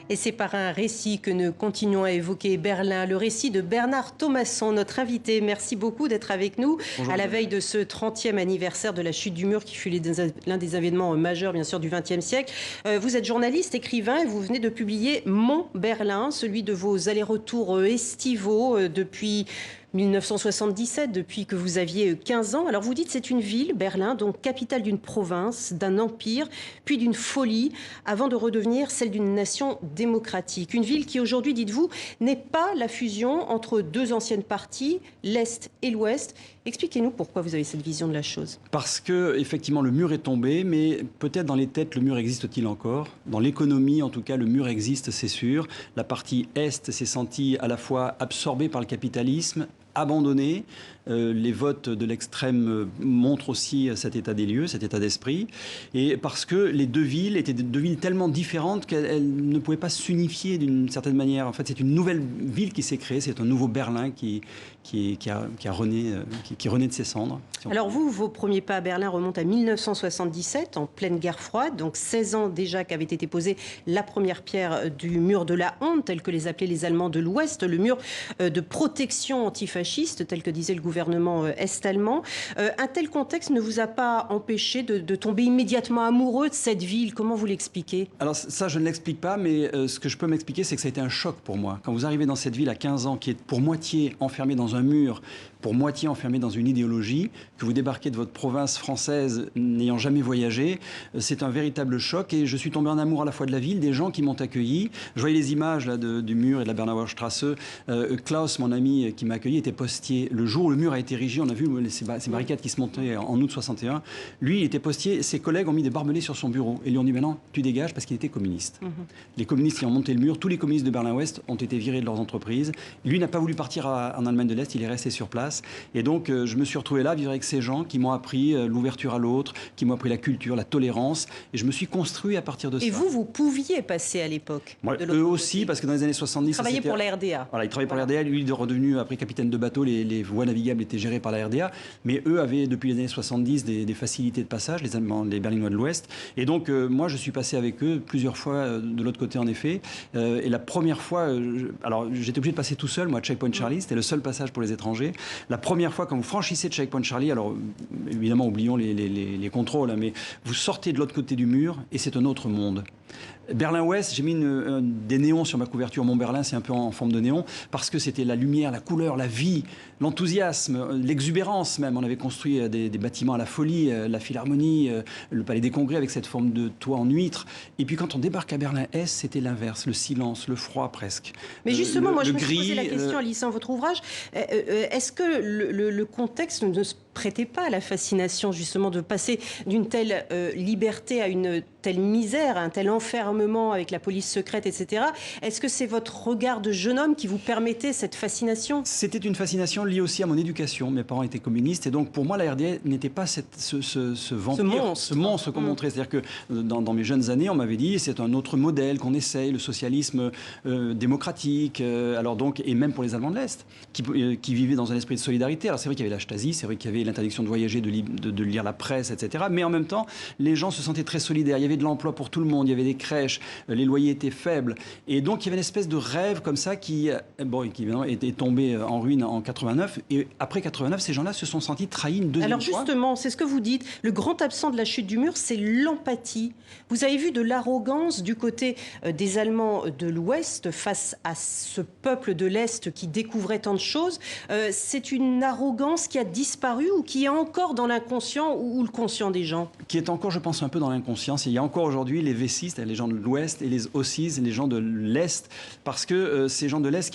Et c'est par un récit que nous continuons à évoquer Berlin, le récit de Bernard Thomasson, notre invité. Merci beaucoup d'être avec nous. Bonjour, à la veille de ce 30e anniversaire de la chute du mur, qui fut l'un des événements majeurs, bien sûr, du XXe siècle. Vous êtes journaliste, écrivain, et vous venez de publier Mon Berlin, celui de vos allers-retours estivaux depuis 1977, depuis que vous aviez 15 ans. Alors vous dites c'est une ville, Berlin, donc capitale d'une province, d'un empire, puis d'une folie, avant de redevenir celle d'une nation démocratique. Une ville qui aujourd'hui, dites-vous, n'est pas la fusion entre deux anciennes parties, l'Est et l'Ouest. Expliquez-nous pourquoi vous avez cette vision de la chose. Parce que effectivement le mur est tombé, mais peut-être dans les têtes le mur existe-t-il encore. Dans l'économie, en tout cas, le mur existe, c'est sûr. La partie Est s'est sentie à la fois absorbée par le capitalisme, abandonnée. Les votes de l'extrême montrent aussi cet état des lieux, cet état d'esprit. Et parce que les deux villes étaient deux villes tellement différentes qu'elles ne pouvaient pas s'unifier d'une certaine manière. En fait, c'est une nouvelle ville qui s'est créée, c'est un nouveau Berlin qui renaît de ses cendres. Alors vous, vos premiers pas à Berlin remontent à 1977, en pleine guerre froide, donc 16 ans déjà qu'avait été posée la première pierre du mur de la honte, tel que les appelaient les Allemands de l'Ouest, le mur de protection antifasciste, tel que disait le gouvernement est-allemand. Un tel contexte ne vous a pas empêché de tomber immédiatement amoureux de cette ville? Comment vous l'expliquez? Alors ça, je ne l'explique pas, mais ce que je peux m'expliquer, c'est que ça a été un choc pour moi. Quand vous arrivez dans cette ville à 15 ans, qui est pour moitié enfermée dans un mur, pour moitié enfermé dans une idéologie, que vous débarquez de votre province française n'ayant jamais voyagé, c'est un véritable choc et je suis tombé en amour à la fois de la ville, des gens qui m'ont accueilli. Je voyais les images là, du mur et de la Bernauer Straße. Klaus, mon ami qui m'a accueilli, était postier. Le jour où le mur a été érigé, on a vu ces barricades qui se montaient en août 61. Lui, il était postier. Ses collègues ont mis des barbelés sur son bureau et lui ont dit maintenant, tu dégages parce qu'il était communiste. Les communistes qui ont monté le mur, tous les communistes de Berlin-Ouest ont été virés de leurs entreprises. Lui n'a pas voulu partir en Allemagne de l'Est, il est resté sur place. Et donc, je me suis retrouvé là, vivre avec ces gens qui m'ont appris l'ouverture à l'autre, qui m'ont appris la culture, la tolérance. Et je me suis construit à partir de ça. Et vous pouviez passer à l'époque? Eux aussi, parce que dans les années 70... Vous travailliez pour la RDA. Voilà, il travaillait pour la RDA. Lui, il est redevenu après capitaine de bateau. Les voies navigables étaient gérées par la RDA. Mais eux avaient, depuis les années 70, des facilités de passage, les Allemands, les Berlinois de l'Ouest. Et donc, moi, je suis passé avec eux plusieurs fois de l'autre côté, en effet. Et la première fois... alors, j'étais obligé de passer tout seul, moi, à Checkpoint Charlie. C'était le seul passage pour les étrangers. La première fois, quand vous franchissez Checkpoint Charlie, alors évidemment, oublions les contrôles, hein, mais vous sortez de l'autre côté du mur et c'est un autre monde. Berlin-Ouest, j'ai mis des néons sur ma couverture. Mon Berlin, c'est un peu en forme de néon, parce que c'était la lumière, la couleur, la vie, l'enthousiasme, l'exubérance même. On avait construit des bâtiments à la folie, la Philharmonie, le Palais des Congrès avec cette forme de toit en huître. Et puis quand on débarque à Berlin-Est, c'était l'inverse, le silence, le froid presque. Mais justement, moi je me suis gris, posé la question en lisant votre ouvrage. Est-ce que le contexte ne se prêtait pas à la fascination justement de passer d'une telle liberté à une telle misère, à un tel enfermement avec la police secrète, etc. Est-ce que c'est votre regard de jeune homme qui vous permettait cette fascination? C'était une fascination liée aussi à mon éducation. Mes parents étaient communistes et donc pour moi la RDA n'était pas ce vampire, ce monstre qu'on montrait. C'est-à-dire que dans mes jeunes années, on m'avait dit c'est un autre modèle qu'on essaye, le socialisme démocratique. Alors donc, et même pour les Allemands de l'Est, qui vivaient dans un esprit de solidarité. Alors c'est vrai qu'il y avait la Stasi, c'est vrai qu'il y avait l'interdiction de voyager, de lire la presse, etc. Mais en même temps, les gens se sentaient très solidaires. Il y avait de l'emploi pour tout le monde, il y avait des crèches, les loyers étaient faibles. Et donc, il y avait une espèce de rêve comme ça qui évidemment, était tombé en ruine en 89. Et après 89, ces gens-là se sont sentis trahis une deuxième fois. Alors justement, c'est ce que vous dites. Le grand absent de la chute du mur, c'est l'empathie. Vous avez vu de l'arrogance du côté des Allemands de l'Ouest face à ce peuple de l'Est qui découvrait tant de choses. C'est une arrogance qui a disparu ou qui est encore dans l'inconscient ou le conscient des gens? Qui est encore, je pense, un peu dans l'inconscient. Il y a encore aujourd'hui les Wessis, les gens de l'Ouest, et les Ossis, les gens de l'Est, parce que ces gens de l'Est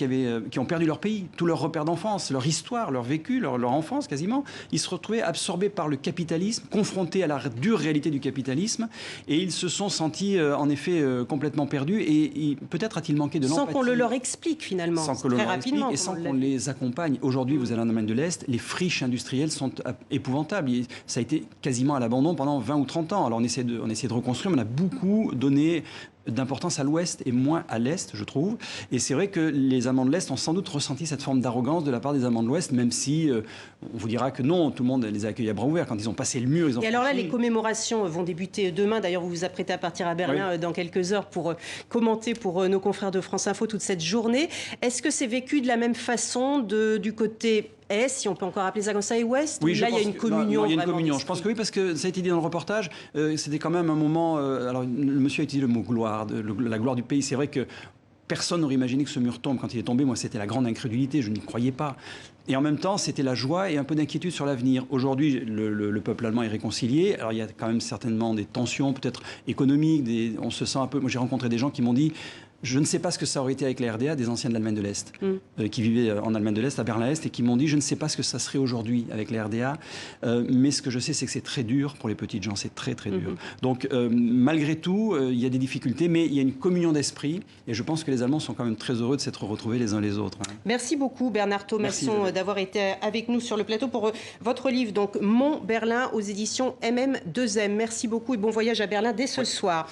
qui ont perdu leur pays, tous leurs repères d'enfance, leur histoire, leur vécu, leur enfance quasiment, ils se retrouvaient absorbés par le capitalisme, confrontés à la dure réalité du capitalisme, et ils se sont sentis en effet complètement perdus, et peut-être a-t-il manqué de l'empathie. Sans qu'on le leur explique finalement, sans que l'on très leur rapidement. Explique, et sans qu'on les accompagne. Aujourd'hui, vous allez en Allemagne de l'Est, les friches industrielles sont épouvantable. Ça a été quasiment à l'abandon pendant 20 ou 30 ans. Alors on essaie de reconstruire, mais on a beaucoup donné d'importance à l'ouest et moins à l'est, je trouve. Et c'est vrai que les Allemands de l'Est ont sans doute ressenti cette forme d'arrogance de la part des Allemands de l'Ouest, même si on vous dira que non, tout le monde les a accueillis à bras ouverts. Quand ils ont passé le mur, ils ont... Et alors là, les commémorations vont débuter demain. D'ailleurs, vous vous apprêtez à partir à Berlin dans quelques heures pour commenter pour nos confrères de France Info toute cette journée. Est-ce que c'est vécu de la même façon du côté Est, si on peut encore appeler ça comme ça, et Ouest? Oui, là, il y a une communion. Il y a une communion. Je pense que oui, parce que ça a été dit dans le reportage. C'était quand même un moment... alors, le monsieur a utilisé le mot gloire, la gloire du pays. C'est vrai que personne n'aurait imaginé que ce mur tombe. Quand il est tombé, moi, c'était la grande incrédulité. Je n'y croyais pas. Et en même temps, c'était la joie et un peu d'inquiétude sur l'avenir. Aujourd'hui, le peuple allemand est réconcilié. Alors, il y a quand même certainement des tensions, peut-être économiques. On se sent un peu... Moi, j'ai rencontré des gens qui m'ont dit... Je ne sais pas ce que ça aurait été avec la RDA, des anciens de l'Allemagne de l'Est, qui vivaient en Allemagne de l'Est, à Berlin-Est, et qui m'ont dit, je ne sais pas ce que ça serait aujourd'hui avec la RDA, mais ce que je sais, c'est que c'est très dur pour les petites gens, c'est très, très dur. Donc, malgré tout, il y a des difficultés, mais il y a une communion d'esprit, et je pense que les Allemands sont quand même très heureux de s'être retrouvés les uns les autres. Merci beaucoup, Bernard Thomasson, d'avoir été avec nous sur le plateau pour votre livre, donc Mont Berlin, aux éditions MM2M. Merci beaucoup et bon voyage à Berlin dès ce soir.